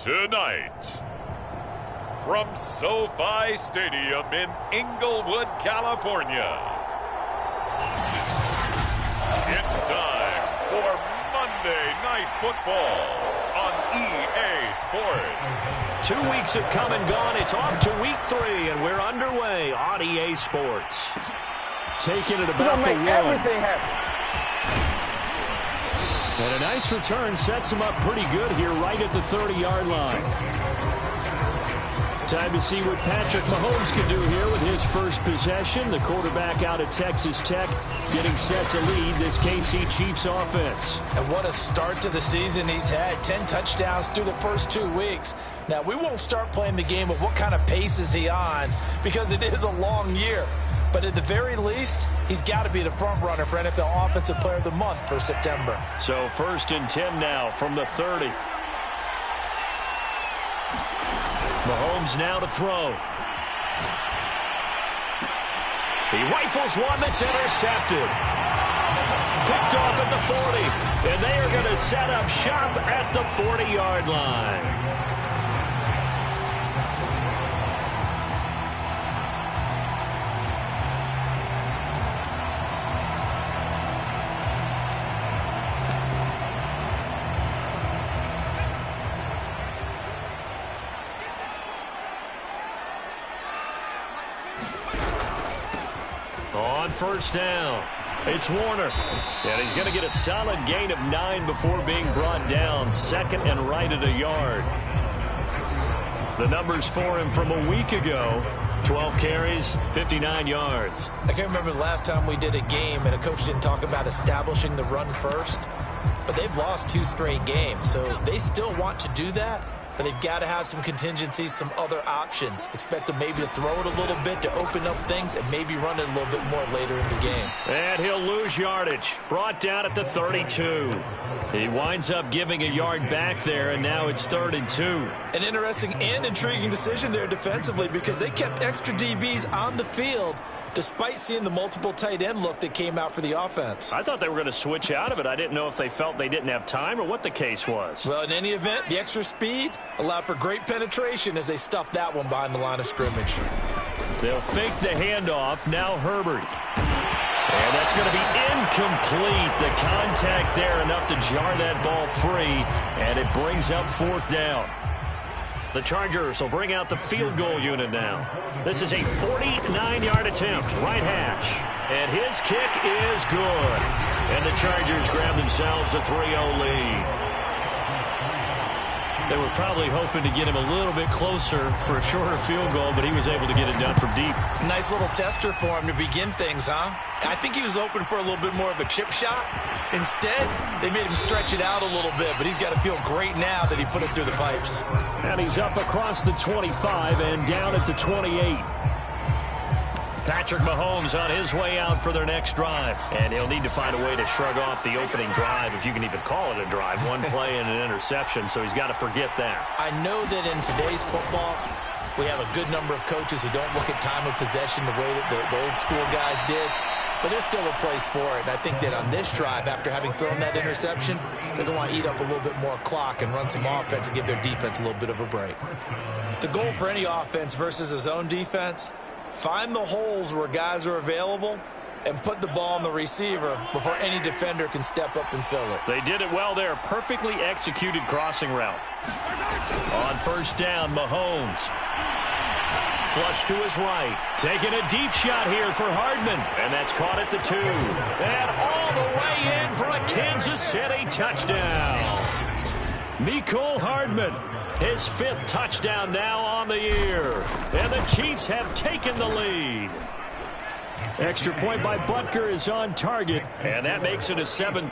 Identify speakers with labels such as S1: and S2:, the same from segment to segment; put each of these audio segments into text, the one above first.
S1: Tonight, from SoFi Stadium in Inglewood, California, it's time for Monday Night Football on EA Sports.
S2: 2 weeks have come and gone. It's off to week 3, and we're underway on EA Sports. Taking it about the one.
S3: Everything happen.
S2: And a nice return sets him up pretty good here right at the 30-yard line. Time to see what Patrick Mahomes can do here with his first possession. The quarterback out at Texas Tech getting set to lead this KC Chiefs offense.
S4: And what a start to the season he's had. 10 touchdowns through the first 2 weeks. Now, we won't start playing the game of what kind of pace is he on because it is a long year. But at the very least, he's got to be the front runner for NFL Offensive Player of the Month for September.
S2: So 1st and 10 now from the 30. Mahomes now to throw. He rifles one that's intercepted. Picked off at the 40. And they are going to set up shop at the 40-yard line. On first down, it's Warner. And he's going to get a solid gain of 9 before being brought down. Second and right at a yard. The numbers for him from a week ago, 12 carries, 59 yards.
S4: I can't remember the last time we did a game and a coach didn't talk about establishing the run first. But they've lost 2 straight games, so they still want to do that. But they've got to have some contingencies, some other options. Expect them maybe to throw it a little bit to open up things and maybe run it a little bit more later in the game.
S2: And he'll lose yardage. Brought down at the 32. He winds up giving a yard back there, and now it's 3rd and 2.
S4: An interesting and intriguing decision there defensively because they kept extra DBs on the field despite seeing the multiple tight end look that came out for the offense.
S2: I thought they were going to switch out of it. I didn't know if they felt they didn't have time or what the case was.
S4: Well, in any event, the extra speed allowed for great penetration as they stuffed that one behind the line of scrimmage.
S2: They'll fake the handoff. Now Herbert. And that's going to be incomplete. The contact there enough to jar that ball free, and it brings up 4th down. The Chargers will bring out the field goal unit now. This is a 49-yard attempt, right hash. And his kick is good. And the Chargers grab themselves a 3-0 lead. They were probably hoping to get him a little bit closer for a shorter field goal, but he was able to get it done from deep.
S4: Nice little tester for him to begin things, huh? I think he was hoping for a little bit more of a chip shot. Instead, they made him stretch it out a little bit, but he's got to feel great now that he put it through the pipes.
S2: And he's up across the 25 and down at the 28. Patrick Mahomes on his way out for their next drive. And he'll need to find a way to shrug off the opening drive, if you can even call it a drive. One play and an interception, so he's got to forget that.
S4: I know that in today's football, we have a good number of coaches who don't look at time of possession the way that the old school guys did. But there's still a place for it. And I think that on this drive, after having thrown that interception, they're going to want to eat up a little bit more clock and run some offense and give their defense a little bit of a break. The goal for any offense versus a zone defense, find the holes where guys are available and put the ball on the receiver before any defender can step up and fill it.
S2: They did it well there. Perfectly executed crossing route. On first down, Mahomes. Flush to his right. Taking a deep shot here for Hardman. And that's caught at the 2. And all the way in for a Kansas City touchdown. Mecole Hardman. His 5th touchdown now on the year. And the Chiefs have taken the lead. Extra point by Butker is on target. And that makes it a 7.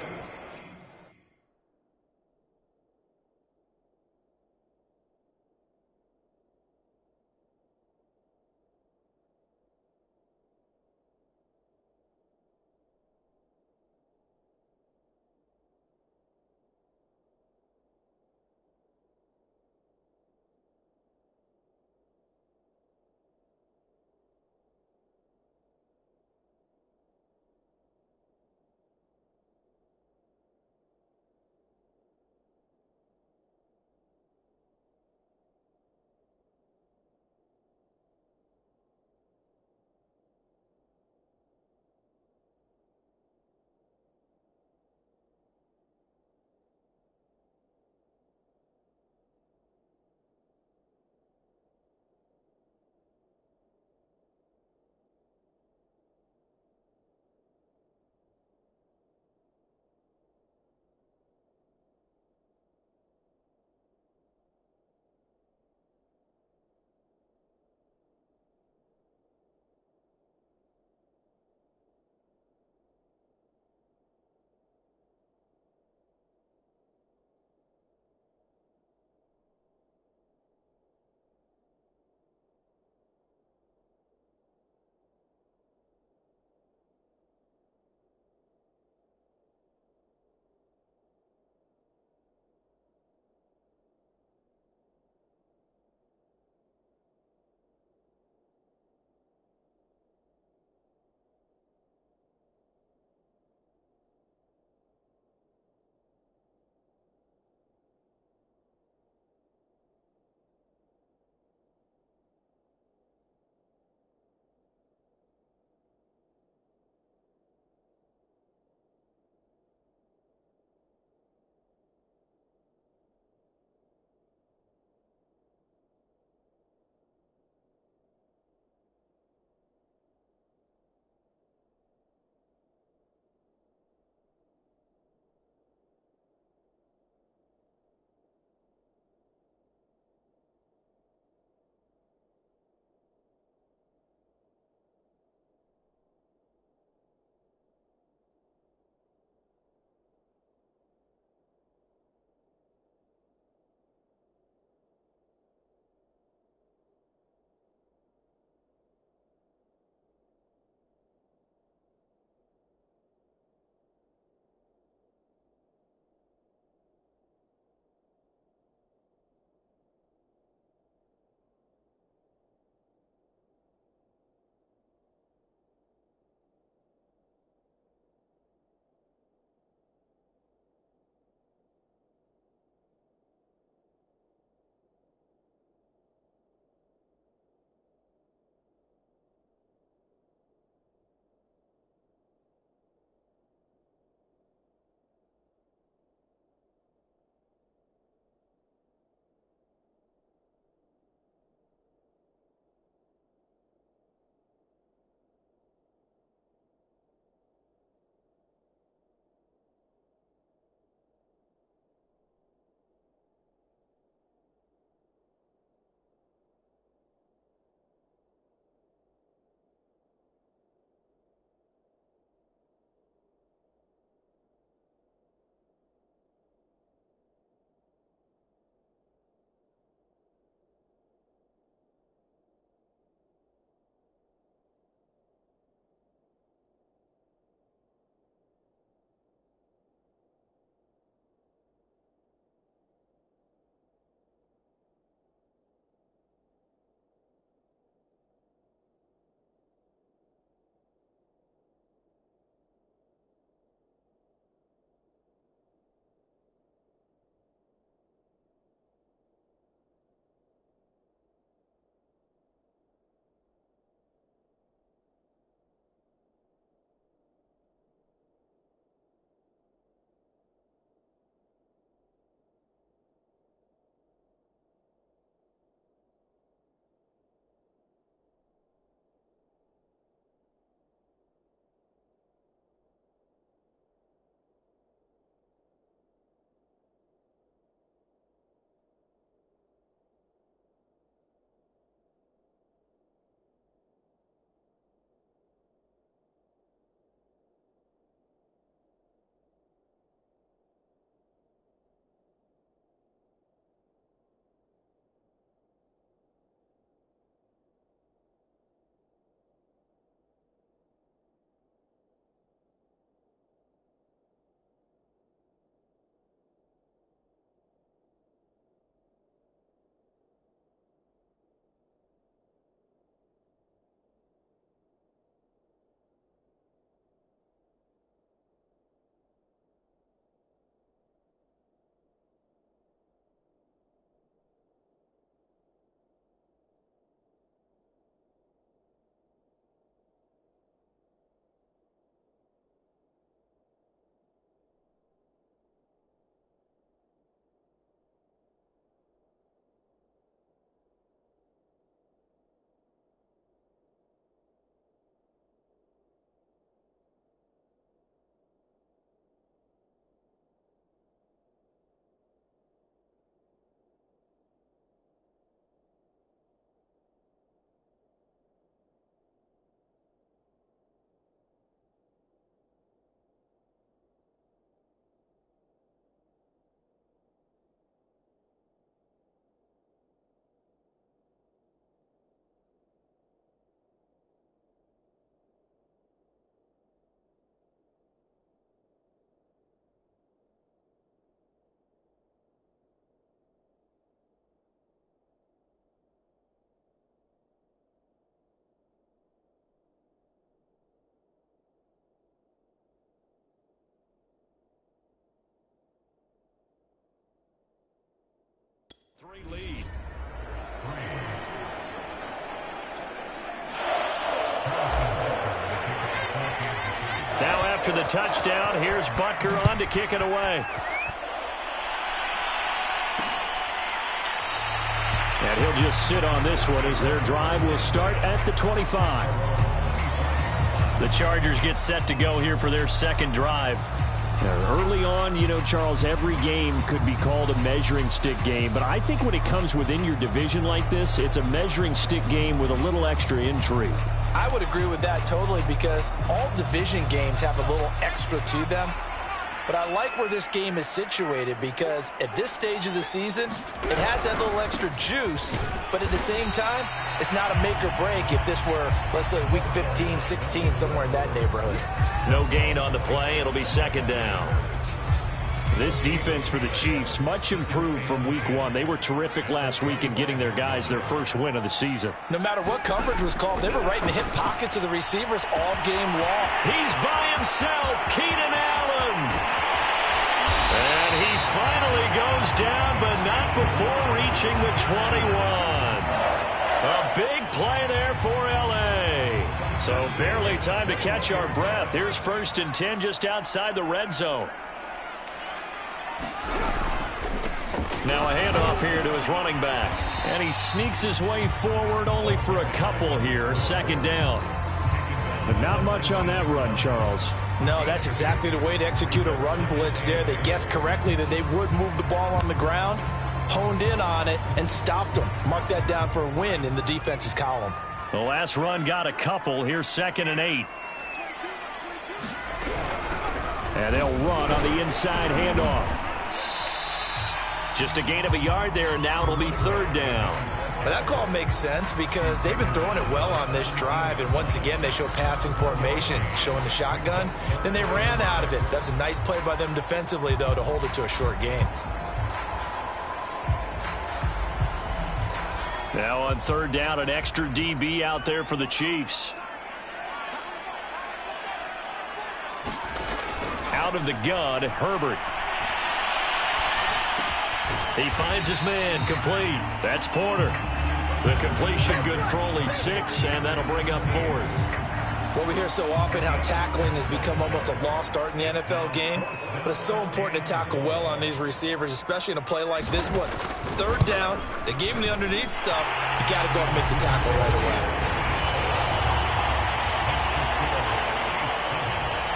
S2: 3 lead. Now after the touchdown, here's Butker on to kick it away. And he'll just sit on this one as their drive will start at the 25. The Chargers get set to go here for their second drive. Now, early on, you know, Charles, every game could be called a measuring stick game. But I think when it comes within your division like this, it's a measuring stick game with a little extra intrigue.
S4: I would agree with that totally because all division games have a little extra to them. But I like where this game is situated because at this stage of the season, it has that little extra juice. But at the same time, it's not a make or break if this were, let's say, week 15, 16, somewhere in that neighborhood.
S2: No gain on the play. It'll be second down. This defense for the Chiefs, much improved from week 1. They were terrific last week in getting their guys their first win of the season.
S4: No matter what coverage was called, they were right in the hip pockets of the receivers all game long.
S2: He's by himself, Keenan Allen. And he finally goes down, but not before reaching the 21. A big play there for L.A. So barely time to catch our breath. Here's 1st and 10 just outside the red zone. Now a handoff here to his running back. And he sneaks his way forward only for a couple here. Second down. But not much on that run, Charles.
S4: No, that's exactly the way to execute a run blitz there. They guessed correctly that they would move the ball on the ground, honed in on it, and stopped them. Mark that down for a win in the defense's column.
S2: The last run got a couple. Here's 2nd and 8. And they'll run on the inside handoff. Just a gain of a yard there, and now it'll be 3rd down.
S4: Well, that call makes sense because they've been throwing it well on this drive, and once again they show passing formation, showing the shotgun. Then they ran out of it. That's a nice play by them defensively, though, to hold it to a short gain.
S2: Now on 3rd down, an extra DB out there for the Chiefs. Out of the gun, Herbert. He finds his man, complete. That's Porter. The completion good for only 6, and that'll bring up 4th.
S4: Well, we hear so often how tackling has become almost a lost art in the NFL game, but it's so important to tackle well on these receivers, especially in a play like this one. 3rd down, they gave him the underneath stuff. You got to go and make the tackle right away.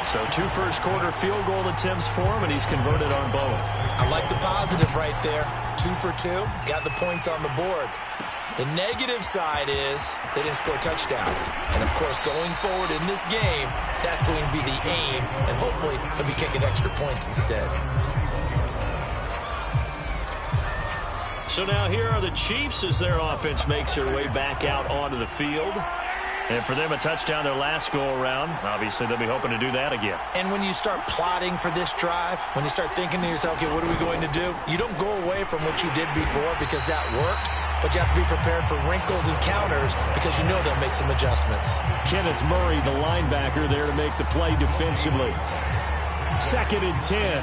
S2: So 2 first-quarter field goal attempts for him, and he's converted on both.
S4: I like the positive right there. 2 for 2, got the points on the board. The negative side is they didn't score touchdowns. And, of course, going forward in this game, that's going to be the aim, and hopefully he'll be kicking extra points instead.
S2: So now here are the Chiefs as their offense makes their way back out onto the field. And for them, a touchdown their last go-around. Obviously, they'll be hoping to do that again.
S4: And when you start plotting for this drive, when you start thinking to yourself, okay, what are we going to do? You don't go away from what you did before because that worked, but you have to be prepared for wrinkles and counters because you know they'll make some adjustments.
S2: Kenneth Murray, the linebacker, there to make the play defensively. 2nd and 10.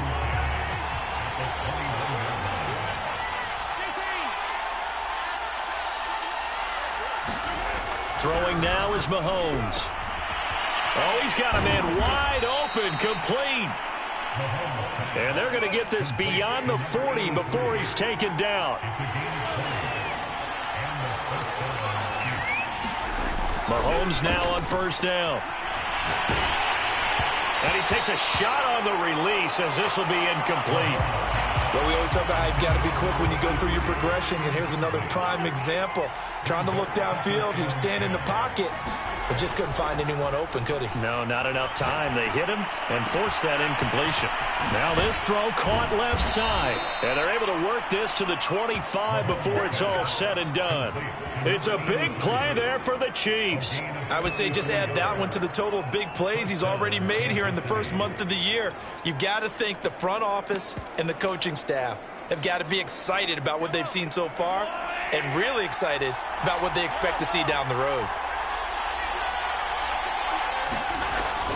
S2: Throwing now is Mahomes. Oh, he's got a man wide open, complete. And they're going to get this beyond the 40 before he's taken down. Mahomes now on 1st down. And he takes a shot on the release as this will be incomplete.
S4: Well, we always talk about how you've got to be quick when you go through your progressions, and here's another prime example. Trying to look downfield, he was standing in the pocket, but just couldn't find anyone open, could he?
S2: No, not enough time. They hit him and forced that incompletion. Now this throw caught left side, and they're able to work this to the 25 before it's all said and done. It's a big play there for the Chiefs.
S4: I would say just add that one to the total of big plays he's already made here in the first month of the year. You've got to think the front office and the coaching staff have got to be excited about what they've seen so far and really excited about what they expect to see down the road.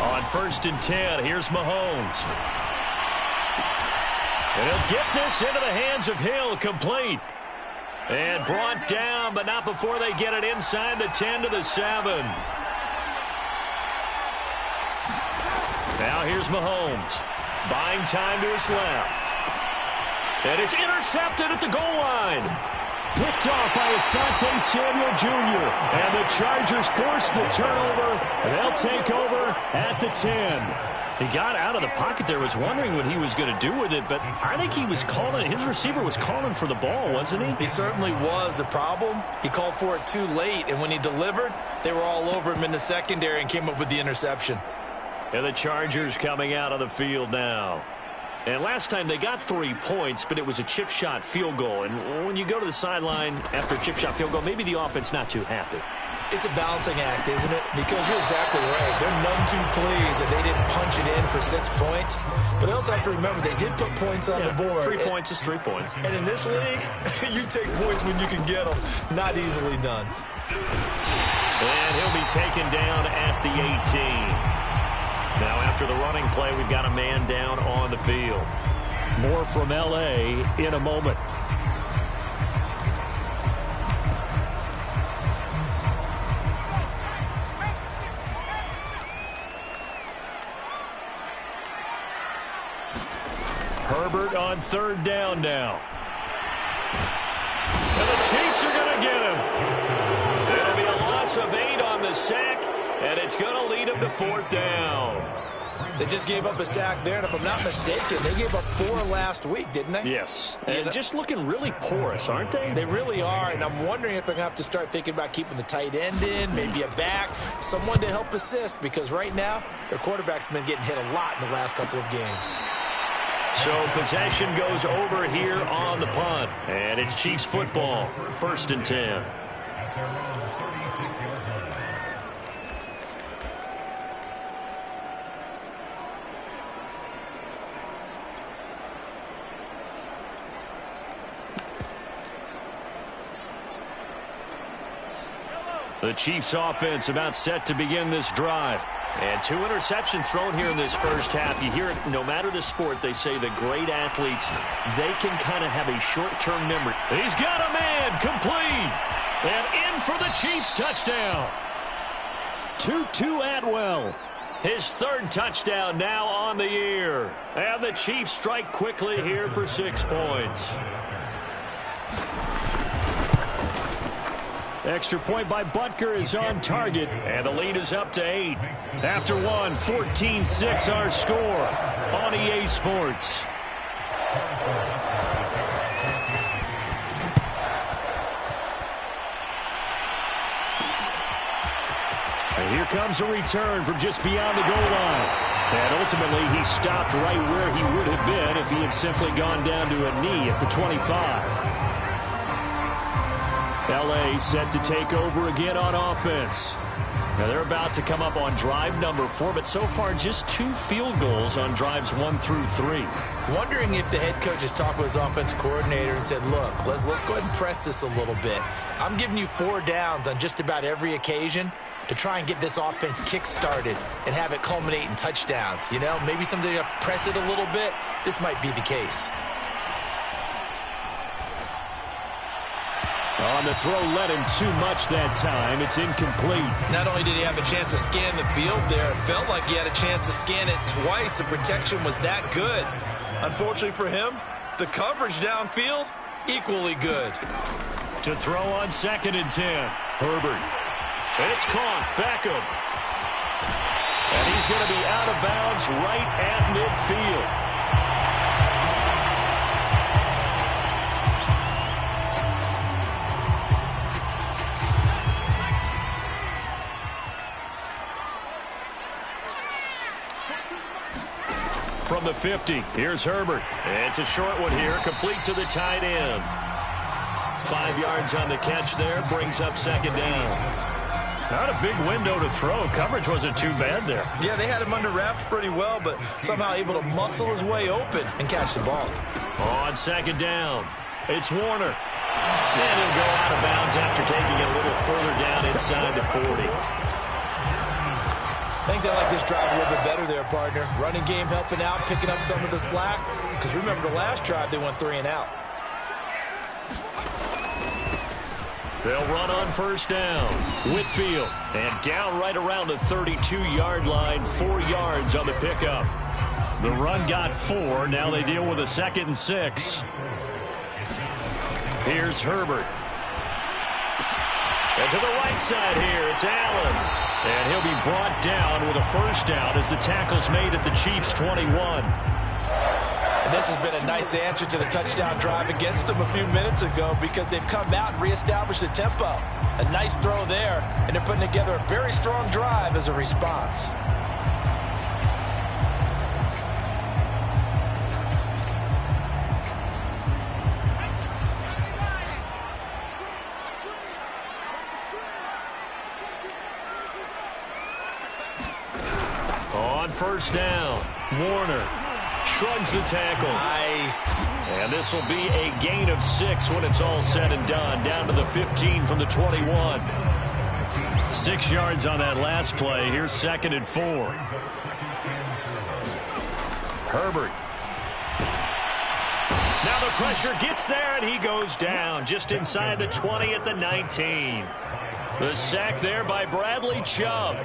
S2: On 1st and 10, here's Mahomes. And he'll get this into the hands of Hill, complete. And brought down, but not before they get it inside the 10 to the 7. Now here's Mahomes. Buying time to his left. And it's intercepted at the goal line. Picked off by Asante Samuel Jr. And the Chargers force the turnover. They'll take over at the 10. He got out of the pocket there, was wondering what he was going to do with it, but I think he was calling, his receiver was calling for the ball, wasn't he?
S4: He certainly was. The problem, he called for it too late, and when he delivered, they were all over him in the secondary and came up with the interception.
S2: And the Chargers coming out of the field now. And last time they got 3 points, but it was a chip shot field goal. And when you go to the sideline after a chip shot field goal, maybe the offense not too happy.
S4: It's a balancing act, isn't it? Because you're exactly right. They're none too pleased that they didn't punch it in for 6 points. But they also have to remember they did put points on the board.
S2: 3 points is 3 points.
S4: And in this league, you take points when you can get them. Not easily done.
S2: And he'll be taken down at the 18. Now after the running play, we've got a man down on the field. More from L.A. in a moment. Herbert on 3rd down now. And the Chiefs are going to get him. It'll be a loss of 8 on the sack, and it's going to lead him to 4th down.
S4: They just gave up a sack there, and if I'm not mistaken, they gave up 4 last week, didn't they?
S2: Yes. And just looking really porous, aren't they?
S4: They really are, and I'm wondering if they're going to have to start thinking about keeping the tight end in, maybe a back, someone to help assist, because right now, their quarterback's been getting hit a lot in the last couple of games.
S2: So possession goes over here on the punt. And it's Chiefs football. 1st and 10. The Chiefs offense about set to begin this drive. And 2 interceptions thrown here in this first half. You hear it, no matter the sport, they say the great athletes, they can kind of have a short-term memory. He's got a man, complete. And in for the Chiefs touchdown. Tutu Atwell. His 3rd touchdown now on the year. And the Chiefs strike quickly here for 6 points. Extra point by Butker is on target, and the lead is up to 8. After one, 14-6 our score on EA Sports. And here comes a return from just beyond the goal line. And ultimately, he stopped right where he would have been if he had simply gone down to a knee at the 25. L.A. set to take over again on offense. Now they're about to come up on drive number 4, but so far just 2 field goals on drives 1 through 3.
S4: Wondering if the head coach has talked with his offensive coordinator and said, look, let's go ahead and press this a little bit. I'm giving you 4 downs on just about every occasion to try and get this offense kick-started and have it culminate in touchdowns. You know, maybe someday to press it a little bit. This might be the case.
S2: On the throw, led him too much that time. It's incomplete.
S4: Not only did he have a chance to scan the field there, it felt like he had a chance to scan it twice. The protection was that good. Unfortunately for him, the coverage downfield, equally good.
S2: To throw on 2nd and 10. Herbert. And it's caught. Beckham. And he's going to be out of bounds right at midfield. From the 50, here's Herbert. It's a short one here, complete to the tight end. 5 yards on the catch there, brings up 2nd down. Not a big window to throw. Coverage wasn't too bad there.
S4: Yeah, they had him under wraps pretty well, but somehow able to muscle his way open and catch the ball.
S2: On 2nd down, it's Warner. And he'll go out of bounds after taking it a little further down inside the 40.
S4: I think they like this drive a little bit better there, partner. Running game helping out, picking up some of the slack. Because remember, the last drive, they went 3 and out.
S2: They'll run on first down. Whitfield, and down right around the 32-yard line, 4 yards on the pickup. The run got 4. Now they deal with a 2nd and 6. Here's Herbert. And to the right side here, it's Allen. And he'll be brought down with a first down as the tackle's made at the Chiefs' 21.
S4: And this has been a nice answer to the touchdown drive against them a few minutes ago because they've come out and reestablished the tempo. A nice throw there, and they're putting together a very strong drive as a response.
S2: On first down, Warner shrugs the tackle.
S4: Nice.
S2: And this will be a gain of 6 when it's all said and done. Down to the 15 from the 21. 6 yards on that last play. Here's 2nd and 4. Herbert. Now the pressure gets there, and he goes down just inside the 20 at the 19. The sack there by Bradley Chubb.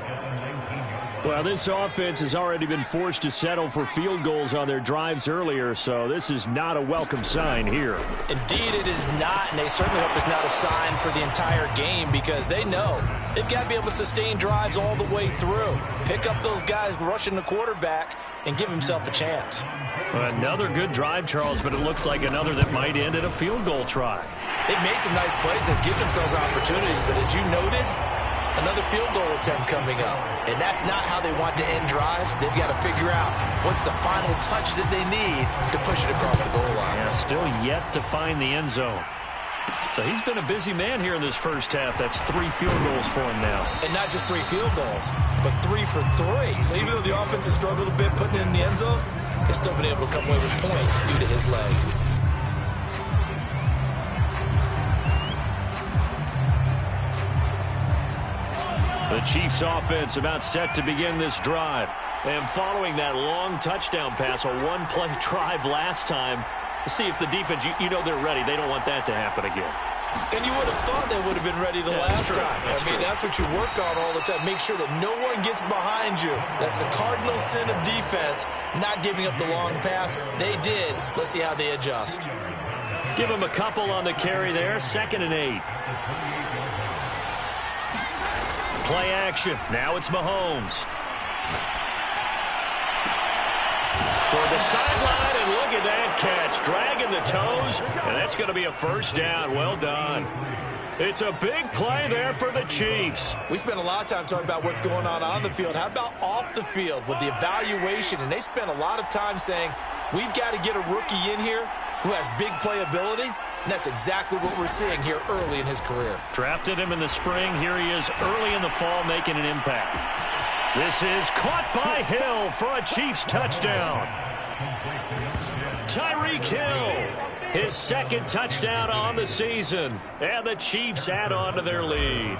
S2: Well, this offense has already been forced to settle for field goals on their drives earlier, so this is not a welcome sign here.
S4: Indeed, it is not, and they certainly hope it's not a sign for the entire game because they know they've got to be able to sustain drives all the way through. Pick up those guys rushing the quarterback and give himself a chance.
S2: Another good drive, Charles, but it looks like another that might end in a field goal try.
S4: They've made some nice plays. They've given themselves opportunities, but as you noted, another field goal attempt coming up. And that's not how they want to end drives. They've got to figure out what's the final touch that they need to push it across the goal line.
S2: Yeah, still yet to find the end zone. So he's been a busy man here in this first half. That's 3 field goals for him now.
S4: And not just 3 field goals, but 3 for 3. So even though the offense has struggled a bit putting it in the end zone, they've still been able to come away with points due to his leg.
S2: The Chiefs offense about set to begin this drive. And following that long touchdown pass, a one-play drive last time, see if the defense, you know they're ready. They don't want that to happen again.
S4: And you would have thought they would have been ready the last time. That's what you work on all the time. Make sure that no one gets behind you. That's the cardinal sin of defense, not giving up the long pass. They did. Let's see how they adjust.
S2: Give them a couple on the carry there. 2nd and 8. Play action. Now it's Mahomes. Toward the sideline, and look at that catch. Dragging the toes, and that's going to be a first down. Well done. It's a big play there for the Chiefs.
S4: We spent a lot of time talking about what's going on the field. How about off the field with the evaluation? And they spent a lot of time saying, we've got to get a rookie in here who has big playability. And that's exactly what we're seeing here early in his career.
S2: Drafted him in the spring. Here he is early in the fall making an impact. This is caught by Hill for a Chiefs touchdown. Tyreek Hill, his 2nd touchdown on the season. And the Chiefs add on to their lead.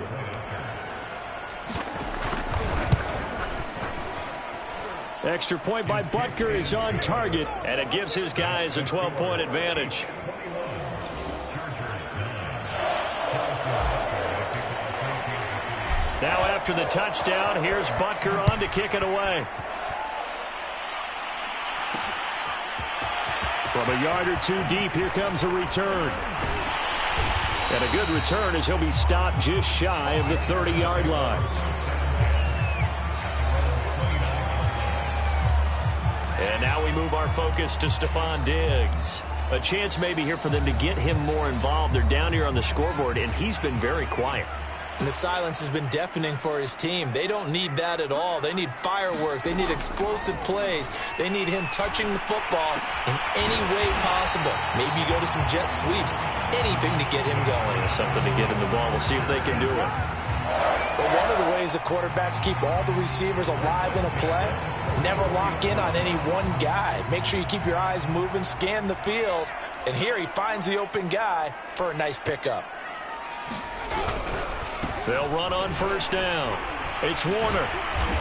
S2: Extra point by Butker is on target, and it gives his guys a 12-point advantage. Now after the touchdown, here's Butker on to kick it away. From a yard or 2 deep, here comes a return. And a good return as he'll be stopped just shy of the 30-yard line. And now we move our focus to Stephon Diggs. A chance maybe here for them to get him more involved. They're down here on the scoreboard, and he's been very quiet.
S4: And the silence has been deafening for his team. They don't need that at all. They need fireworks. They need explosive plays. They need him touching the football in any way possible. Maybe go to some jet sweeps. Anything to get him going.
S2: Something to get him the ball. We'll see if they can do it.
S4: But one of the ways the quarterbacks keep all the receivers alive in a play, never lock in on any one guy. Make sure you keep your eyes moving, scan the field. And here he finds the open guy for a nice pickup.
S2: They'll run on first down. It's Warner.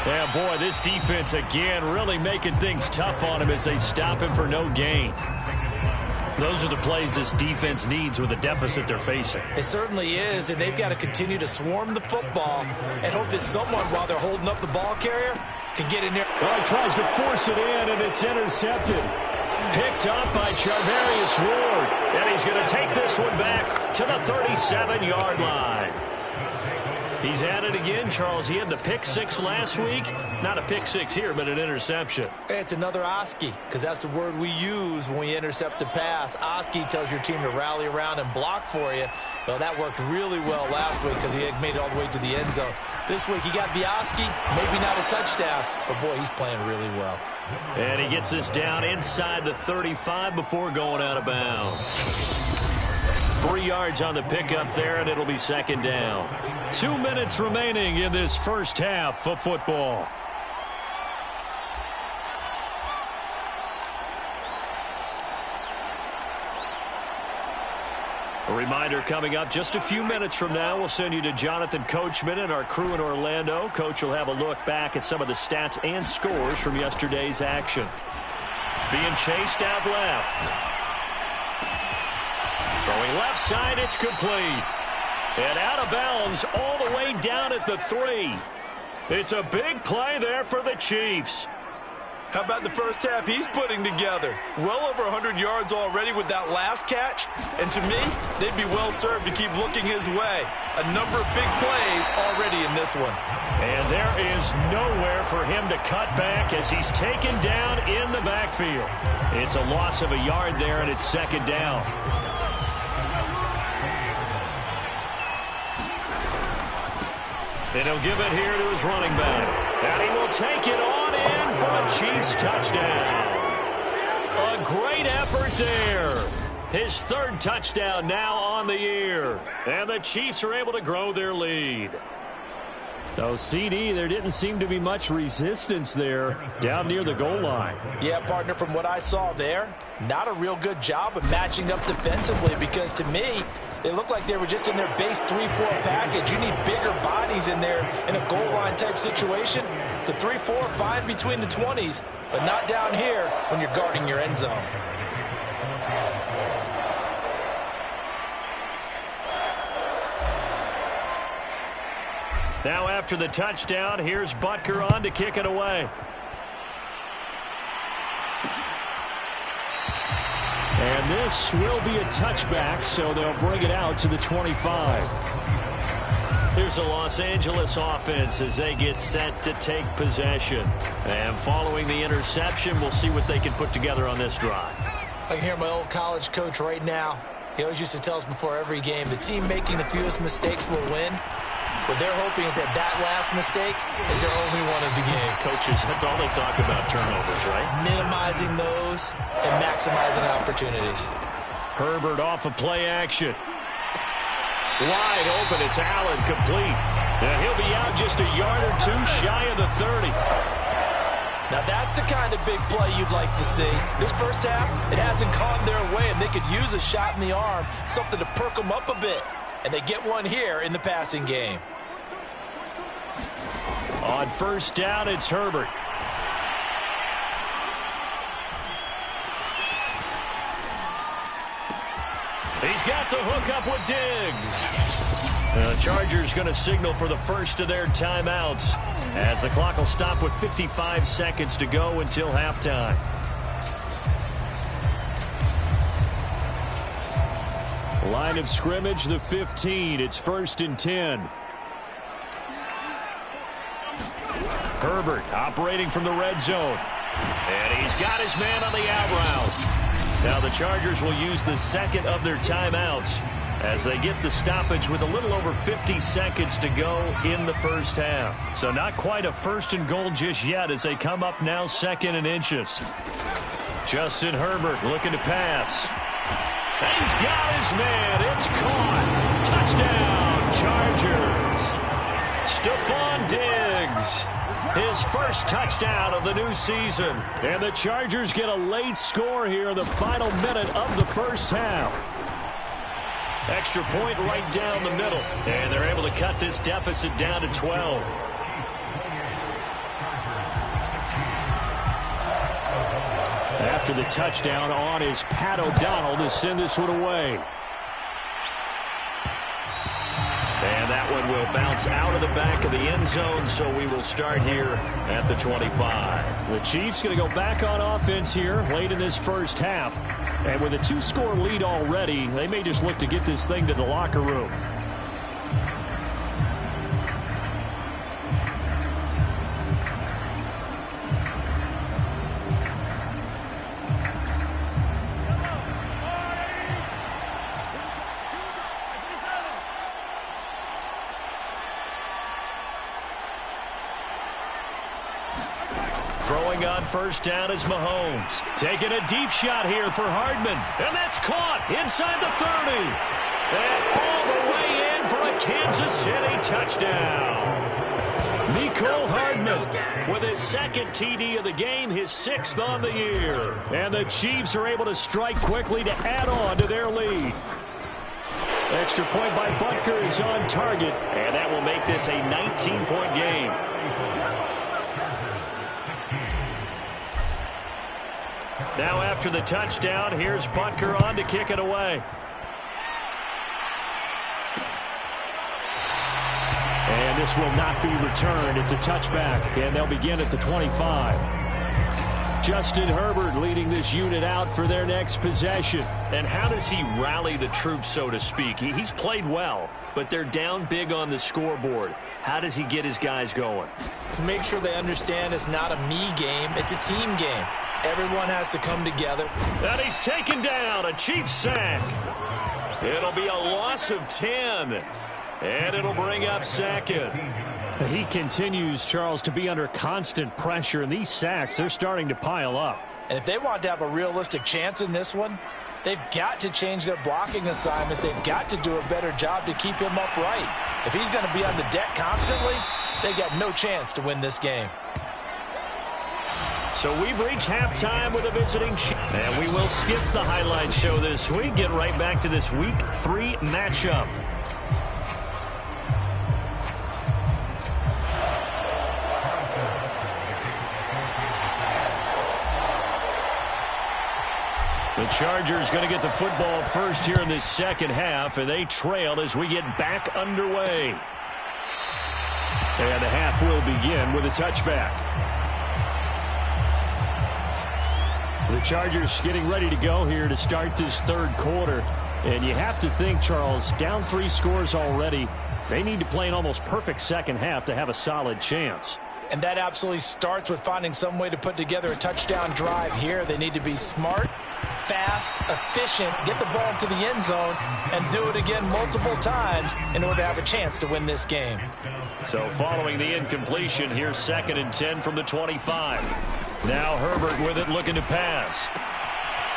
S2: Yeah, boy, this defense again really making things tough on him as they stop him for no gain. Those are the plays this defense needs with the deficit they're facing.
S4: It certainly is, and they've got to continue to swarm the football and hope that someone, while they're holding up the ball carrier, can get in there.
S2: Well, he tries to force it in, and it's intercepted. Picked up by Charvarius Ward, and he's going to take this one back to the 37-yard line. He's at it again, Charles. He had the pick six last week. Not a pick six here, but an interception.
S4: It's another Oski, because that's the word we use when we intercept a pass. Oski tells your team to rally around and block for you. Well, that worked really well last week because he had made it all the way to the end zone. This week he got the Oski, maybe not a touchdown, but boy, he's playing really well.
S2: And he gets this down inside the 35 before going out of bounds. 3 yards on the pickup there, and it'll be second down. 2 minutes remaining in this first half of football. A reminder coming up just a few minutes from now, we'll send you to Jonathan Coachman and our crew in Orlando. Coach will have a look back at some of the stats and scores from yesterday's action. Being chased out left. Throwing left side, it's complete. And out of bounds all the way down at the 3. It's a big play there for the Chiefs.
S3: How about the first half he's putting together? Well over 100 yards already with that last catch. And to me, they'd be well served to keep looking his way. A number of big plays already in this one.
S2: And there is nowhere for him to cut back as he's taken down in the backfield. It's a loss of a yard there, and it's second down. And he'll give it here to his running back. And he will take it on in for a Chiefs touchdown. A great effort there. His third touchdown now on the year. And the Chiefs are able to grow their lead. So, CD, there didn't seem to be much resistance there down near the goal line.
S4: Yeah, partner, from what I saw there, not a real good job of matching up defensively because, to me, they look like they were just in their base 3-4 package. You need bigger bodies in there in a goal line type situation. The 3-4 fine between the 20s, but not down here when you're guarding your end zone.
S2: Now after the touchdown, here's Butker on to kick it away. And this will be a touchback, so they'll bring it out to the 25. Here's a Los Angeles offense as they get set to take possession. And following the interception, we'll see what they can put together on this drive.
S4: I can hear my old college coach right now. He always used to tell us before every game, the team making the fewest mistakes will win. What they're hoping is that last mistake is their only one of the game.
S2: Coaches, that's all they talk about, turnovers, right?
S4: Minimizing those and maximizing opportunities.
S2: Herbert off of play action. Wide open, it's Allen, complete. And he'll be out just a yard or two shy of the 30.
S4: Now that's the kind of big play you'd like to see. This first half, it hasn't gone their way, and they could use a shot in the arm, something to perk them up a bit. And they get one here in the passing game.
S2: On first down, it's Herbert. He's got the hook up with Diggs. The Chargers going to signal for the first of their timeouts as the clock will stop with 55 seconds to go until halftime. Line of scrimmage, the 15. It's 1st and 10. Herbert operating from the red zone. And he's got his man on the out route. Now the Chargers will use the second of their timeouts as they get the stoppage with a little over 50 seconds to go in the first half. So not quite a 1st and goal just yet as they come up now 2nd and inches. Justin Herbert looking to pass. He's got his man. It's caught. Touchdown, Chargers. Stephon Diggs. His first touchdown of the new season. And the Chargers get a late score here in the final minute of the first half. Extra point right down the middle. And they're able to cut this deficit down to 12. After the touchdown on is Pat O'Donnell to send this one away. And that one will bounce out of the back of the end zone, so we will start here at the 25.
S5: The Chiefs going to go back on offense here late in this first half. And with a 2-score lead already, they may just look to get this thing to the locker room.
S2: Throwing on first down is Mahomes. Taking a deep shot here for Hardman. And that's caught inside the 30. And all the way in for a Kansas City touchdown. Mecole Hardman with his second TD of the game, his 6th on the year. And the Chiefs are able to strike quickly to add on to their lead. Extra point by Butker is on target. And that will make this a 19-point game. Now after the touchdown, here's Butker on to kick it away.
S5: And this will not be returned. It's a touchback, and they'll begin at the 25. Justin Herbert leading this unit out for their next possession.
S2: And how does he rally the troops, so to speak? He's played well, but they're down big on the scoreboard. How does he get his guys going?
S4: To make sure they understand it's not a me game, it's a team game. Everyone has to come together.
S2: And he's taken down, a Chiefs sack. It'll be a loss of 10. And it'll bring up second.
S5: He continues, Charles, to be under constant pressure, and these sacks, they're starting to pile up.
S4: And if they want to have a realistic chance in this one, they've got to change their blocking assignments. They've got to do a better job to keep him upright. If he's going to be on the deck constantly, they've got no chance to win this game.
S2: So we've reached halftime with a visiting Chiefs. And we will skip the highlight show this week. Get right back to this Week 3 matchup. The Chargers going to get the football first here in this second half, and they trail as we get back underway.
S5: And the half will begin with a touchback. The Chargers getting ready to go here to start this third quarter. And you have to think, Charles, down 3 scores already. They need to play an almost perfect second half to have a solid chance.
S4: And that absolutely starts with finding some way to put together a touchdown drive here. They need to be smart, fast, efficient, get the ball to the end zone, and do it again multiple times in order to have a chance to win this game.
S2: So following the incompletion, here's 2nd and 10 from the 25. Now Herbert with it, looking to pass.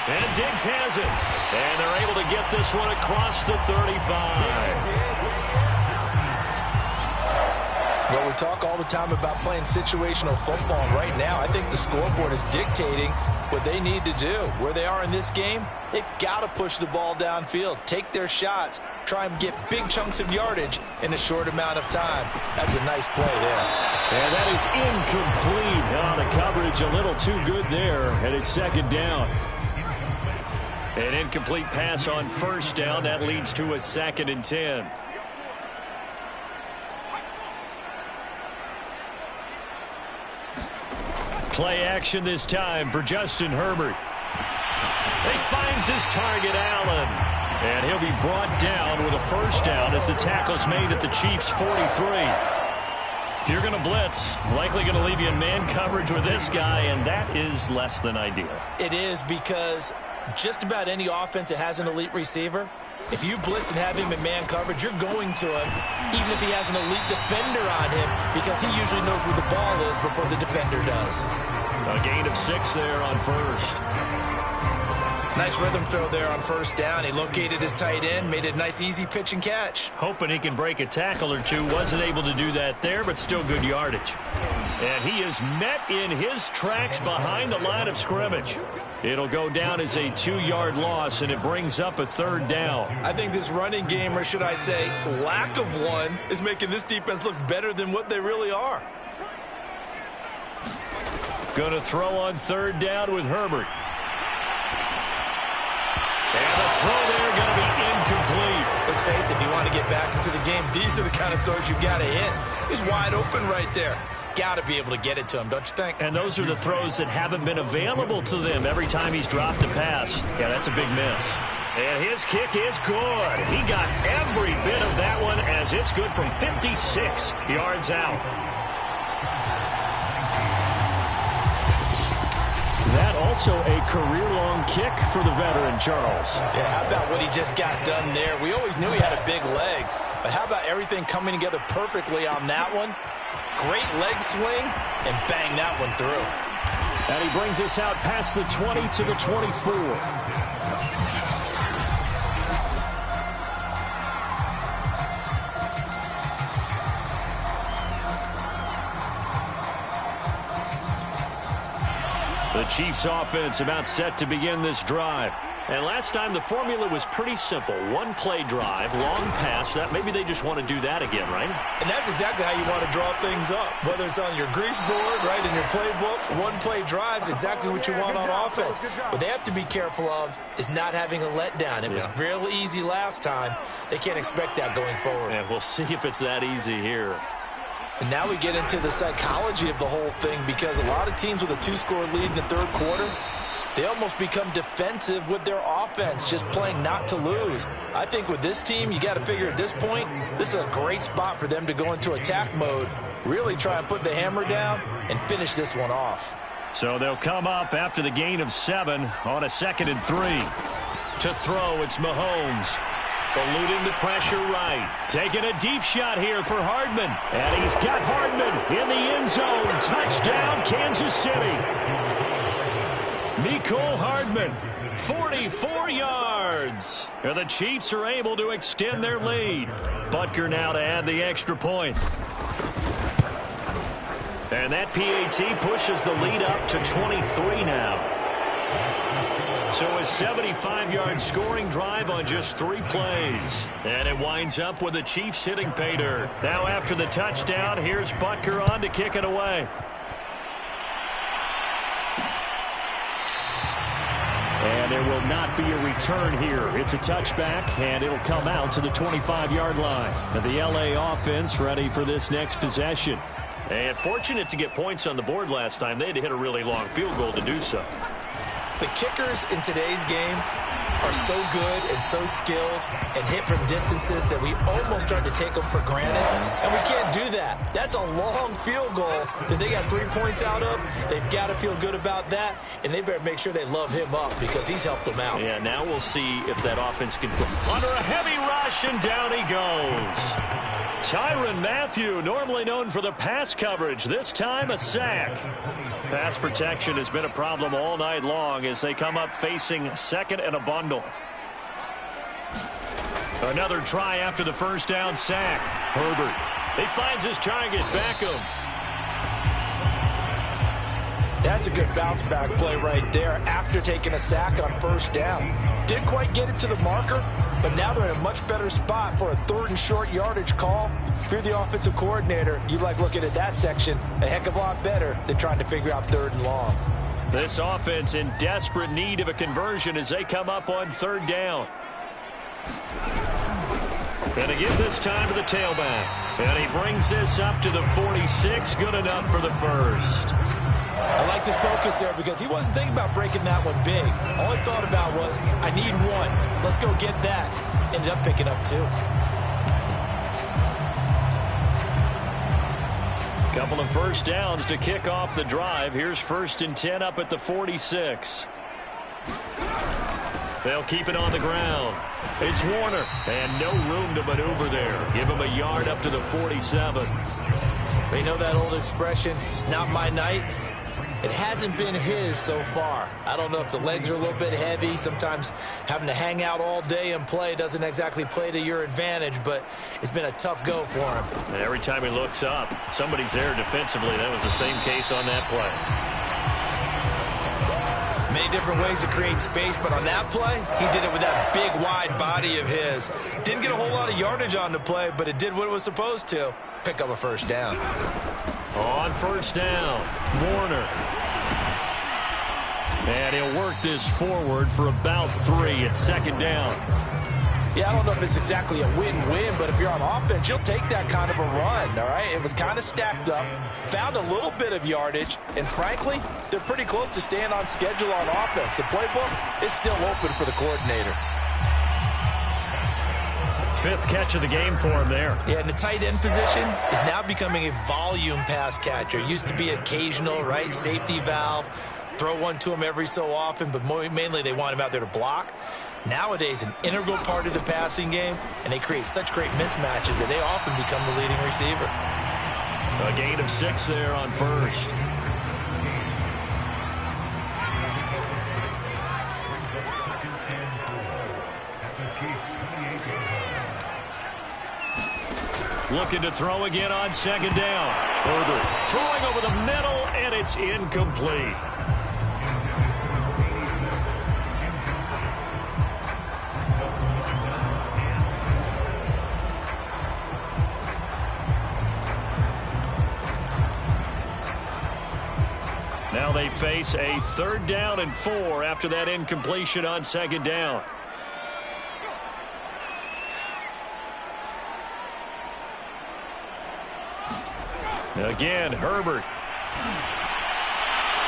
S2: And Diggs has it. And they're able to get this one across the 35.
S4: Well, we talk all the time about playing situational football, and right now I think the scoreboard is dictating what they need to do. Where they are in this game, they've got to push the ball downfield, take their shots, try and get big chunks of yardage in a short amount of time. That's a nice play there.
S2: And that is incomplete. The coverage a little too good there, and it's 2nd down. An incomplete pass on first down. That leads to a 2nd and 10. Play action this time for Justin Herbert. He finds his target, Allen. And he'll be brought down with a first down as the tackle's made at the Chiefs' 43. If you're going to blitz, likely going to leave you in man coverage with this guy, and that is less than ideal.
S4: It is, because just about any offense that has an elite receiver, if you blitz and have him in man coverage, you're going to him, even if he has an elite defender on him, because he usually knows where the ball is before the defender does.
S2: A gain of 6 there on first.
S4: Nice rhythm throw there on first down. He located his tight end, made it a nice, easy pitch and catch.
S2: Hoping he can break a tackle or two. Wasn't able to do that there, but still good yardage. And he is met in his tracks behind the line of scrimmage. It'll go down as a 2-yard loss, and it brings up a 3rd down.
S3: I think this running game, or should I say lack of one, is making this defense look better than what they really are.
S2: Going to throw on 3rd down with Herbert. throw there going to be incomplete.
S4: Let's face it, if you want to get back into the game, these are the kind of throws you got to hit. He's wide open right there. Got to be able to get it to him, don't you think?
S2: And those are the throws that haven't been available to them every time he's dropped a pass. Yeah, that's a big miss. And his kick is good. He got every bit of that one as it's good from 56 yards out.
S5: That also a career-long kick for the veteran, Charles.
S4: Yeah, how about what he just got done there? We always knew he had a big leg, but how about everything coming together perfectly on that one? Great leg swing, and bang that one through.
S5: And he brings us out past the 20 to the 24. The Chiefs offense about set to begin this drive. And last time the formula was pretty simple. One play drive, long pass. That maybe they just want to do that again, right?
S4: And that's exactly how you want to draw things up. Whether it's on your grease board, right, in your playbook, one play drive is exactly what you want on offense. What they have to be careful of is not having a letdown. It was real easy last time. They can't expect that going forward.
S2: Yeah, we'll see if it's that easy here.
S4: And now we get into the psychology of the whole thing, because a lot of teams with a 2-score lead in the third quarter, they almost become defensive with their offense, just playing not to lose. I think with this team, you got to figure at this point, this is a great spot for them to go into attack mode, really try and put the hammer down and finish this one off.
S2: So they'll come up after the gain of 7 on a 2nd and 3. To throw, it's Mahomes. Eluding the pressure right. Taking a deep shot here for Hardman. And he's got Hardman in the end zone. Touchdown, Kansas City. Mecole Hardman, 44 yards. And the Chiefs are able to extend their lead. Butker now to add the extra point. And that PAT pushes the lead up to 23 now. So a 75-yard scoring drive on just 3 plays. And it winds up with the Chiefs hitting pay dirt. Now after the touchdown, here's Butker on to kick it away.
S5: And there will not be a return here. It's a touchback, and it'll come out to the 25-yard line. And the L.A. offense ready for this next possession.
S2: And fortunate to get points on the board last time. They had to hit a really long field goal to do so.
S4: The kickers in today's game are so good and so skilled and hit from distances that we almost start to take them for granted. And we can't do that. That's a long field goal that they got 3 points out of. They've got to feel good about that, and they better make sure they love him up because he's helped them out.
S2: Yeah, now we'll see if that offense can put under a heavy rush, and down he goes. Tyrann Mathieu, normally known for the pass coverage, this time a sack. Pass protection has been a problem all night long as they come up facing 2nd and a bundle. Another try after the first down sack. Herbert. He finds his target, Beckham.
S4: That's a good bounce back play right there after taking a sack on first down. Didn't quite get it to the marker, but now they're in a much better spot for a 3rd and short yardage call. If you're the offensive coordinator, you like looking at that section a heck of a lot better than trying to figure out 3rd and long.
S2: This offense in desperate need of a conversion as they come up on 3rd down. And to give this time to the tailback. And he brings this up to the 46. Good enough for the first.
S4: I like this focus there because he wasn't thinking about breaking that one big. All he thought about was, I need 1. Let's go get that. Ended up picking up 2.
S2: Couple of first downs to kick off the drive. Here's 1st and 10 up at the 46. They'll keep it on the ground. It's Warner, and no room to maneuver there. Give him a yard up to the 47.
S4: They know that old expression, it's not my night. It hasn't been his so far. I don't know if the legs are a little bit heavy. Sometimes having to hang out all day and play doesn't exactly play to your advantage, but it's been a tough go for him.
S2: And every time he looks up, somebody's there defensively. That was the same case on that play.
S4: Many different ways to create space, but on that play, he did it with that big, wide body of his. Didn't get a whole lot of yardage on the play, but it did what it was supposed to. Pick up a first down.
S2: On first down, Warner. And he'll work this forward for about 3 at second down.
S4: Yeah, I don't know if it's exactly a win-win, but if you're on offense, you'll take that kind of a run, all right? It was kind of stacked up, found a little bit of yardage, and frankly, they're pretty close to staying on schedule on offense. The playbook is still open for the coordinator.
S2: 5th catch of the game for him there.
S4: Yeah, and the tight end position is now becoming a volume pass catcher. Used to be occasional, right? Safety valve, throw one to him every so often, but mainly they want him out there to block. Nowadays, an integral part of the passing game, and they create such great mismatches that they often become the leading receiver.
S2: A gain of 6 there on first. Looking to throw again on second down. Herbert throwing over the middle, and it's incomplete. Now they face a 3rd down and 4 after that incompletion on second down. Again, Herbert.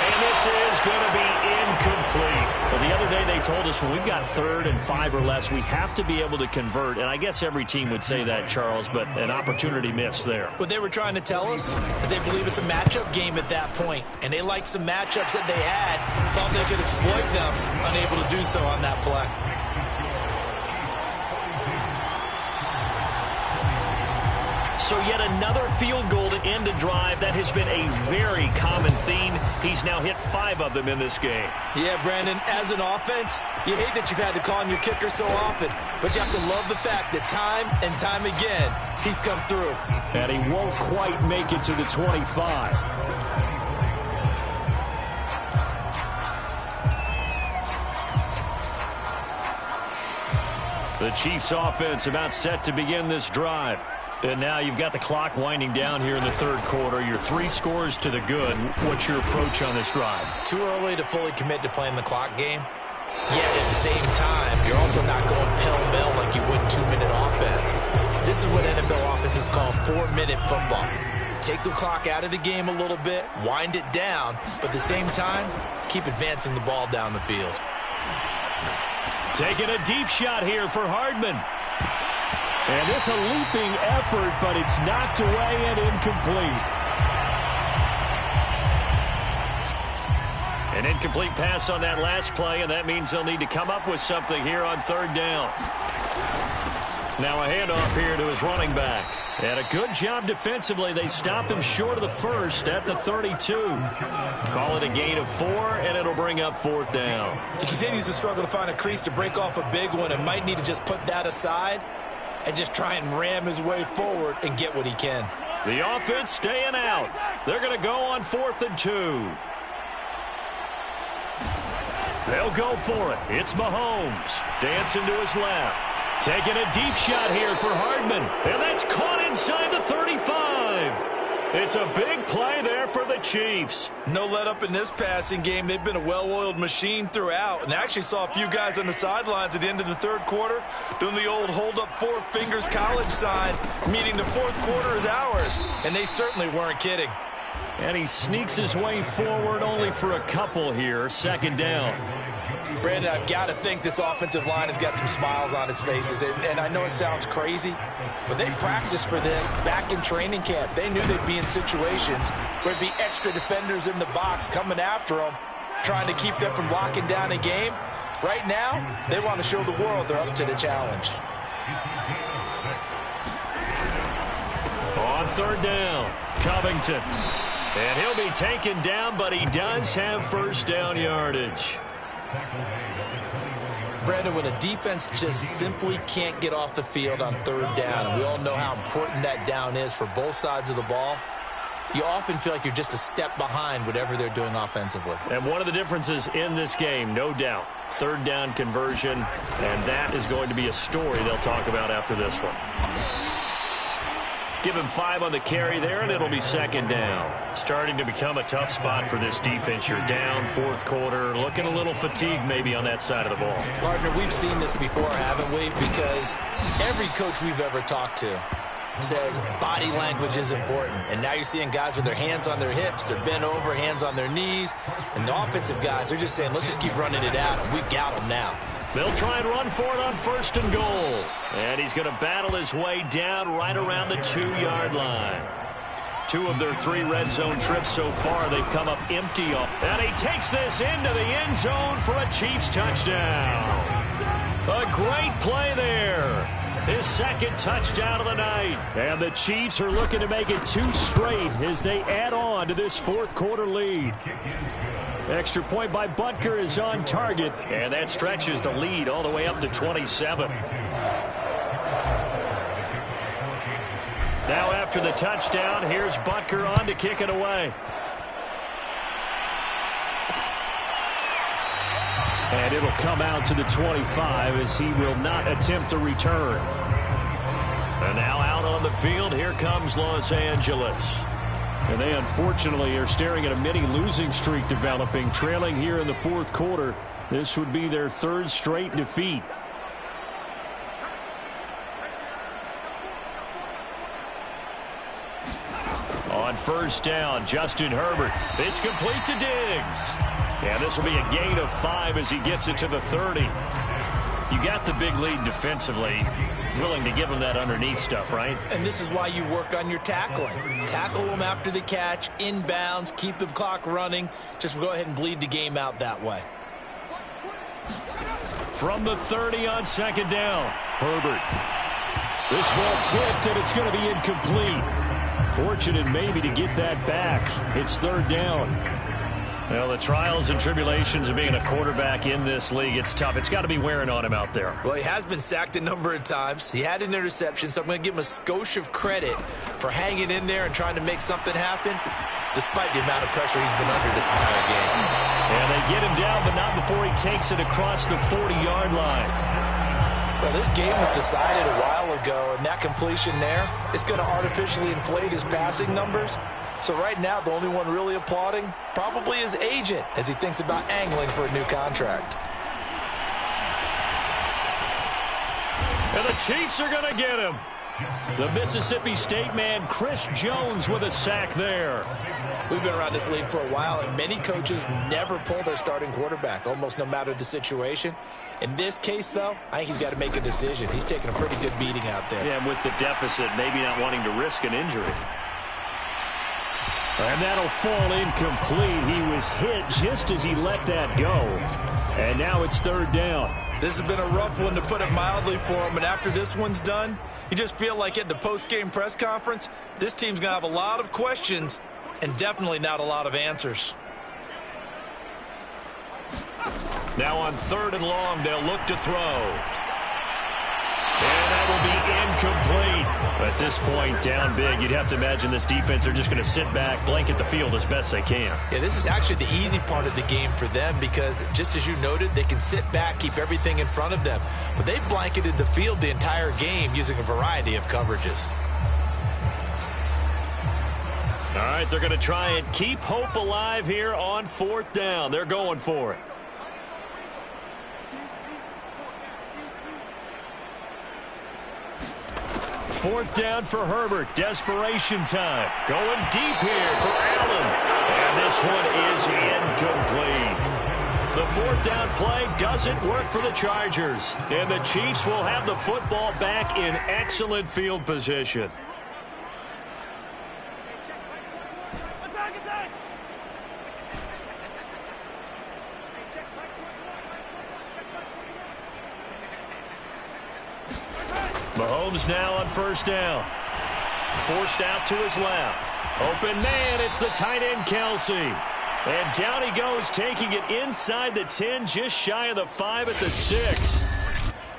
S2: And this is going to be incomplete. Well, the other day they told us when we've got 3rd and 5 or less, we have to be able to convert. And I guess every team would say that, Charles, but an opportunity missed there.
S4: What they were trying to tell us is they believe it's a matchup game at that point. And they liked some matchups that they had, thought they could exploit them, unable to do so on that play.
S2: So yet another field goal to end a drive. That has been a very common theme. He's now hit 5 of them in this game.
S4: Yeah, Brandon, as an offense, you hate that you've had to call on your kicker so often, but you have to love the fact that time and time again, he's come through.
S5: And he won't quite make it to the 25.
S2: The Chiefs offense about set to begin this drive. And now you've got the clock winding down here in the 3rd quarter. You're 3 scores to the good. What's your approach on this drive?
S4: Too early to fully commit to playing the clock game. Yet at the same time, you're also not going pell-mell like you would 2-minute offense. This is what NFL offenses call 4-minute football. Take the clock out of the game a little bit, wind it down, but at the same time, keep advancing the ball down the field.
S2: Taking a deep shot here for Hardman.
S5: And it's a leaping effort, but it's knocked away and incomplete.
S2: An incomplete pass on that last play, and that means they'll need to come up with something here on 3rd down. Now a handoff here to his running back. And a good job defensively. They stopped him short of the 1st at the 32. Call it a gain of 4, and it'll bring up 4th down.
S4: He continues to struggle to find a crease to break off a big one and might need to just put that aside and just try and ram his way forward and get what he can.
S2: The offense staying out. They're going to go on 4th and 2. They'll go for it. It's Mahomes. Dancing to his left. Taking a deep shot here for Hardman. And that's caught inside the 35. It's a big play there for the Chiefs.
S3: No let up in this passing game. They've been a well-oiled machine throughout. And I actually saw a few guys on the sidelines at the end of the 3rd quarter doing the old hold up 4 fingers college sign, meaning the 4th quarter is ours. And they certainly weren't kidding.
S2: And he sneaks his way forward only for a couple here. 2nd down.
S4: Brandon, I've got to think this offensive line has got some smiles on its faces. And I know it sounds crazy, but they practiced for this back in training camp. They knew they'd be in situations where there'd be extra defenders in the box coming after them, trying to keep them from locking down a game. Right now, they want to show the world they're up to the challenge.
S2: On 3rd down, Covington. And he'll be taken down, but he does have 1st down yardage.
S4: Brandon, when a defense just simply can't get off the field on 3rd down, and we all know how important that down is for both sides of the ball, you often feel like you're just a step behind whatever they're doing offensively.
S2: And one of the differences in this game, no doubt, 3rd down conversion, and that is going to be a story they'll talk about after this one. Give him 5 on the carry there, and it'll be second down. Starting to become a tough spot for this defense. You're down fourth quarter, looking a little fatigued maybe on that side of the ball.
S4: Partner, we've seen this before, haven't we? Because every coach we've ever talked to says body language is important. And now you're seeing guys with their hands on their hips, they're bent over, hands on their knees. And the offensive guys, they're just saying, let's just keep running it at them. We've got them now.
S2: They'll try and run for it on first and goal. And he's going to battle his way down right around the 2-yard line. 2 of their 3 red zone trips so far, they've come up empty. And he takes this into the end zone for a Chiefs touchdown. A great play there. His second touchdown of the night. And the Chiefs are looking to make it 2 straight as they add on to this fourth quarter lead. Extra point by Butker is on target, and that stretches the lead all the way up to 27. Now after the touchdown, here's Butker on to kick it away.
S5: And it'll come out to the 25 as he will not attempt a return.
S2: And now out on the field, here comes Los Angeles.
S5: And they unfortunately are staring at a mini losing streak developing, trailing here in the fourth quarter. This would be their 3rd straight defeat.
S2: On first down, Justin Herbert. It's complete to Diggs. And this will be a gain of 5 as he gets it to the 30. You got the big lead defensively. Willing to give him that underneath stuff, right?
S4: And this is why you work on your tackling. Tackle them after the catch, inbounds, keep the clock running. Just go ahead and bleed the game out that way.
S2: From the 30 on second down, Herbert.
S5: This ball tipped, and it's going to be incomplete. Fortunate maybe to get that back. It's 3rd down.
S2: Well, the trials and tribulations of being a quarterback in this league, it's tough. It's got to be wearing on him out there.
S4: Well, he has been sacked a number of times. He had an interception, so I'm going to give him a skosh of credit for hanging in there and trying to make something happen, despite the amount of pressure he's been under this entire game.
S2: And they get him down, but not before he takes it across the 40-yard line.
S4: Well, this game was decided a while ago, and that completion there is going to artificially inflate his passing numbers. So right now, the only one really applauding probably his agent as he thinks about angling for a new contract.
S2: And the Chiefs are going to get him. The Mississippi State man, Chris Jones, with a sack there.
S4: We've been around this league for a while, and many coaches never pull their starting quarterback, almost no matter the situation. In this case, though, I think he's got to make a decision. He's taking a pretty good beating out there.
S2: Yeah, and with the deficit, maybe not wanting to risk an injury.
S5: And that'll fall incomplete. He was hit just as he let that go. And now it's 3rd down.
S3: This has been a rough one, to put it mildly, for him. And after this one's done, you just feel like at the post-game press conference, this team's going to have a lot of questions and definitely not a lot of answers.
S2: Now on 3rd and long, they'll look to throw. And that will be incomplete. At this point, down big, you'd have to imagine this defense, they're just going to sit back, blanket the field as best they can.
S4: Yeah, this is actually the easy part of the game for them because, just as you noted, they can sit back, keep everything in front of them. But they've blanketed the field the entire game using a variety of coverages.
S2: All right, they're going to try and keep hope alive here on 4th down. They're going for it. Fourth down for Herbert. Desperation time. Going deep here for Allen. And this one is incomplete. The 4th down play doesn't work for the Chargers. And the Chiefs will have the football back in excellent field position. Mahomes now on 1st down. Forced out to his left. Open man, it's the tight end Kelsey. And down he goes, taking it inside the 10, just shy of the 5 at the 6.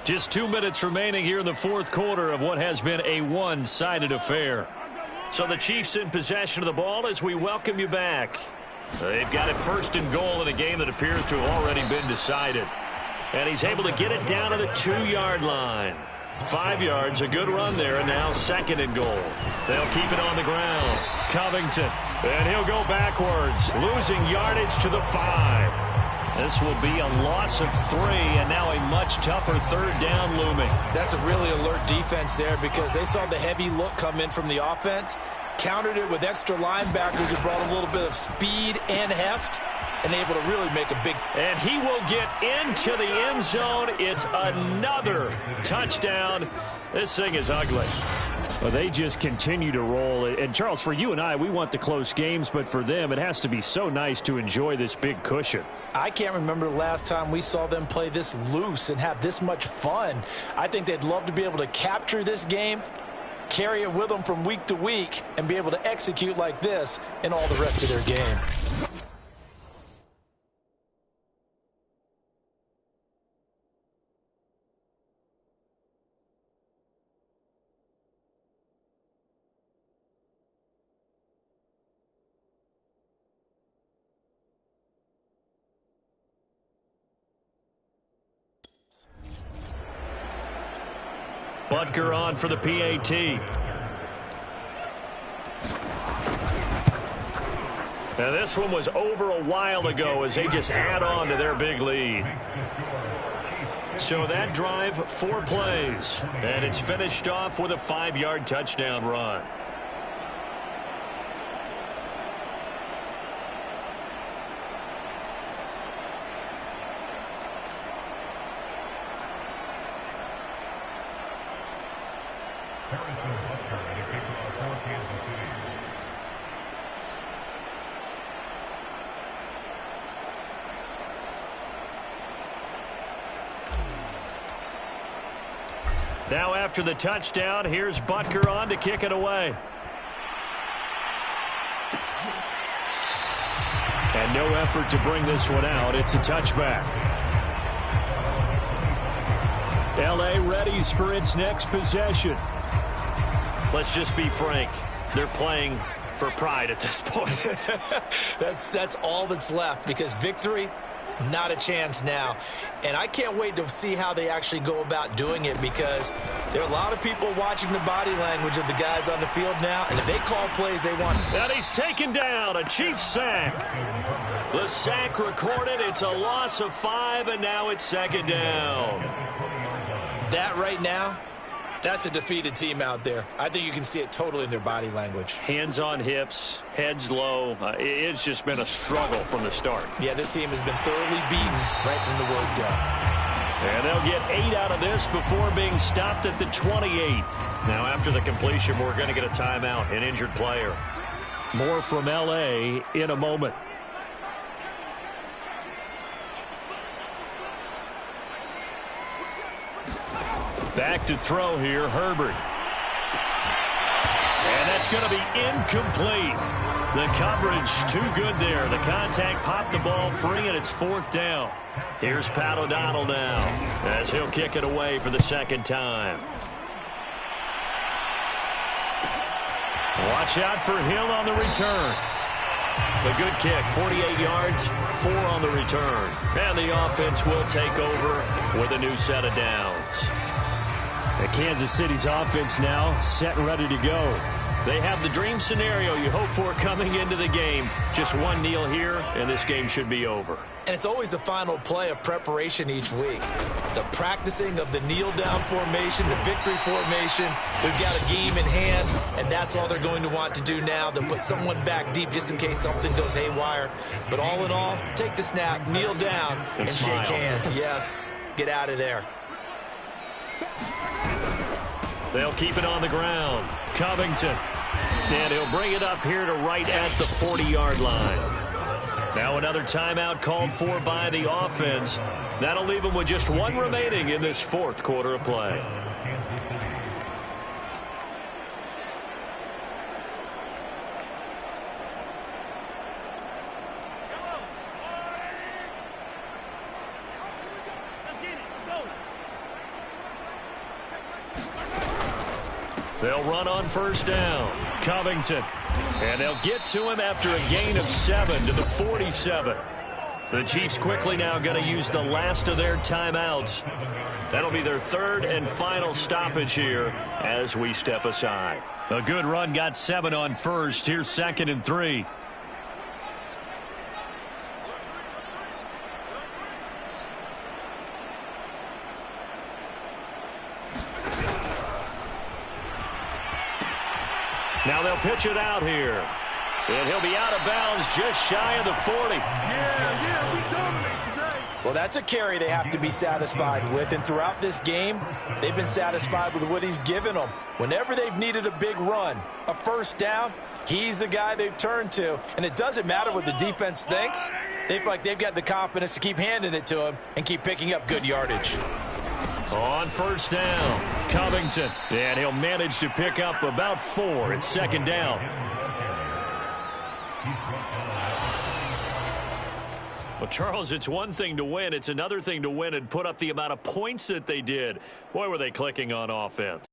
S2: Just 2 minutes remaining here in the fourth quarter of what has been a one-sided affair. So the Chiefs in possession of the ball as we welcome you back. They've got it 1st and goal in a game that appears to have already been decided. And he's able to get it down to the 2-yard line. 5 yards, a good run there, and now 2nd and goal. They'll keep it on the ground. Covington, and he'll go backwards, losing yardage to the 5. This will be a loss of 3, and now a much tougher 3rd down looming.
S4: That's a really alert defense there because they saw the heavy look come in from the offense, countered it with extra linebackers who brought a little bit of speed and heft, and able to really make a big...
S2: And he will get into the end zone. It's another touchdown. This thing is ugly.
S5: Well, they just continue to roll. And, Charles, for you and I, we want the close games, but for them, it has to be so nice to enjoy this big cushion.
S4: I can't remember the last time we saw them play this loose and have this much fun. I think they'd love to be able to capture this game, carry it with them from week to week, and be able to execute like this in all the rest of their game.
S2: Butker on for the PAT. Now this one was over a while ago as they just add on to their big lead. So that drive, 4 plays, and it's finished off with a 5-yard touchdown run. Now after the touchdown, here's Butker on to kick it away. And no effort to bring this one out. It's a touchback. L.A. readies for its next possession. Let's just be frank. They're playing for pride at this point.
S4: That's all that's left because victory, not a chance now. And I can't wait to see how they actually go about doing it because there are a lot of people watching the body language of the guys on the field now, and if they call plays, they want.
S2: And he's taken down, a Chiefs sack. The sack recorded, it's a loss of 5, and now it's 2nd down.
S4: That right now, that's a defeated team out there. I think you can see it totally in their body language.
S2: Hands on hips, heads low. It's just been a struggle from the start.
S4: Yeah, this team has been thoroughly beaten right from the word go.
S2: And they'll get 8 out of this before being stopped at the 28. Now, after the completion, we're going to get a timeout, an injured player. More from L.A. in a moment. Back to throw here, Herbert. And that's going to be incomplete. The coverage too good there. The contact popped the ball free, and it's 4th down. Here's Pat O'Donnell now as he'll kick it away for the 2nd time. Watch out for Hill on the return. A good kick, 48 yards, 4 on the return. And the offense will take over with a new set of downs.
S5: The Kansas City's offense now set and ready to go.
S2: They have the dream scenario you hope for coming into the game. Just one kneel here, and this game should be over.
S4: And it's always the final play of preparation each week. The practicing of the kneel-down formation, the victory formation. We've got a game in hand, and that's all they're going to want to do now. They'll put someone back deep just in case something goes haywire. But all in all, take the snap, kneel down, and shake hands. Yes, get out of there.
S2: They'll keep it on the ground. Covington. And he'll bring it up here to right at the 40-yard line. Now another timeout called for by the offense. That'll leave them with just 1 remaining in this 4th quarter of play. They'll run on 1st down. Covington. And they'll get to him after a gain of 7 to the 47. The Chiefs quickly now going to use the last of their timeouts. That'll be their third and final stoppage here as we step aside. A good run got 7 on first. Here's 2nd and 3. Now they'll pitch it out here. And he'll be out of bounds just shy of the 40.
S6: Yeah, we dominate today.
S4: Well, that's a carry they have to be satisfied with. And throughout this game, they've been satisfied with what he's given them. Whenever they've needed a big run, a first down, he's the guy they've turned to. And it doesn't matter what the defense thinks. They feel like they've got the confidence to keep handing it to him and keep picking up good yardage.
S2: On first down, Covington. And he'll manage to pick up about 4. It's 2nd down. Well, Charles, it's one thing to win. It's another thing to win and put up the amount of points that they did. Boy, were they clicking on offense.